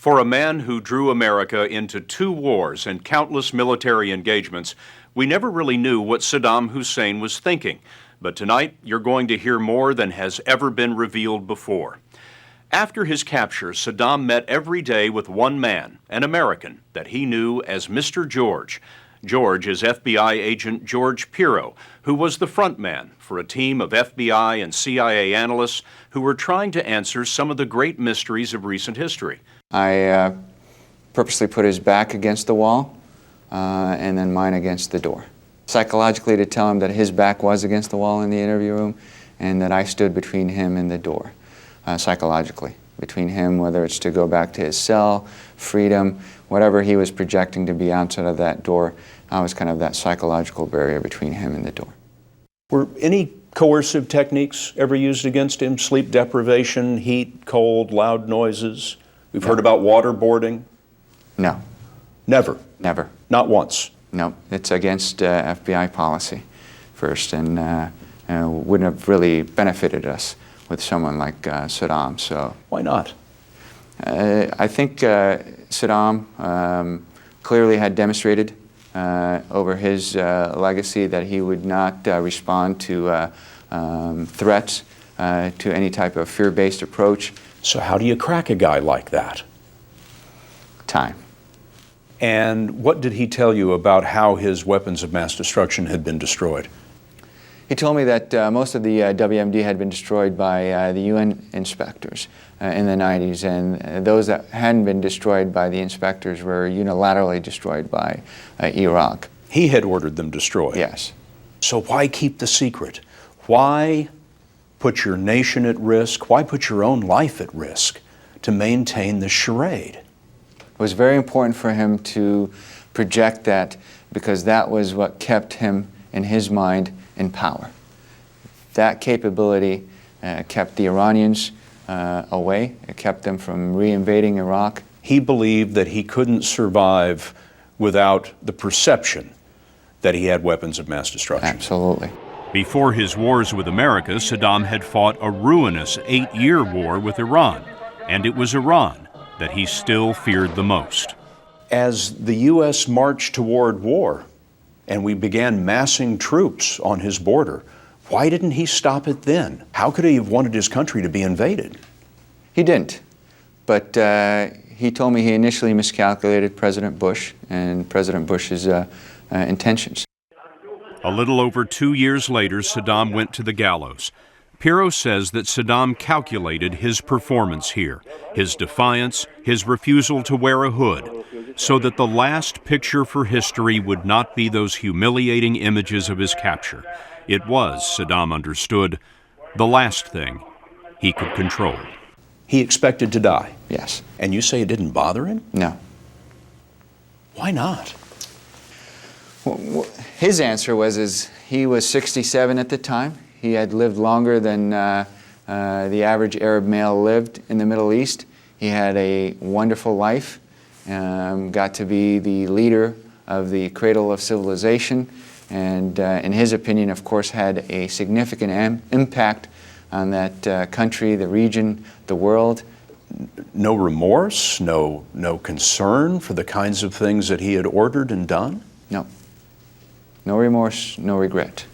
For a man who drew America into 2 wars and countless military engagements, we never really knew what Saddam Hussein was thinking. But tonight, you're going to hear more than has ever been revealed before. After his capture, Saddam met every day with one man, an American, that he knew as Mr. George. George is FBI Agent George Piro, who was the front man for a team of FBI and CIA analysts who were trying to answer some of the great mysteries of recent history. I purposely put his back against the wall and then mine against the door. Psychologically, to tell him that his back was against the wall in the interview room and that I stood between him and the door, psychologically. Between him, whether it's to go back to his cell, freedom, whatever he was projecting to be outside of that door, I was kind of that psychological barrier between him and the door. Were any coercive techniques ever used against him? Sleep deprivation, heat, cold, loud noises? We've heard about waterboarding? No. Never? Never. Not once? No. It's against FBI policy first, and wouldn't have really benefited us with someone like Saddam. So why not? I think Saddam clearly had demonstrated over his legacy that he would not respond to threats, to any type of fear-based approach. So how do you crack a guy like that? Time. And what did he tell you about how his weapons of mass destruction had been destroyed? He told me that most of the WMD had been destroyed by the UN inspectors in the 90s, and those that hadn't been destroyed by the inspectors were unilaterally destroyed by Iraq. He had ordered them destroyed? Yes. So why keep the secret? Why put your nation at risk? Why put your own life at risk to maintain the charade? It was very important for him to project that because that was what kept him, in his mind, in power. That capability kept the Iranians away. It kept them from re-invading Iraq. He believed that he couldn't survive without the perception that he had weapons of mass destruction. Absolutely. Before his wars with America, Saddam had fought a ruinous 8-year war with Iran, and it was Iran that he still feared the most. As the U.S. marched toward war, and we began massing troops on his border, why didn't he stop it then? How could he have wanted his country to be invaded? He didn't, but he told me he initially miscalculated President Bush and President Bush's intentions. A little over 2 years later, Saddam went to the gallows. Piro says that Saddam calculated his performance here, his defiance, his refusal to wear a hood, so that the last picture for history would not be those humiliating images of his capture. It was, Saddam understood, the last thing he could control. He expected to die? Yes. And you say it didn't bother him? No. Why not? Well, his answer was he was 67 at the time. He had lived longer than the average Arab male lived in the Middle East. He had a wonderful life, got to be the leader of the cradle of civilization, and in his opinion, of course, had a significant impact on that country, the region, the world. No remorse, no concern for the kinds of things that he had ordered and done? No. No remorse, no regret.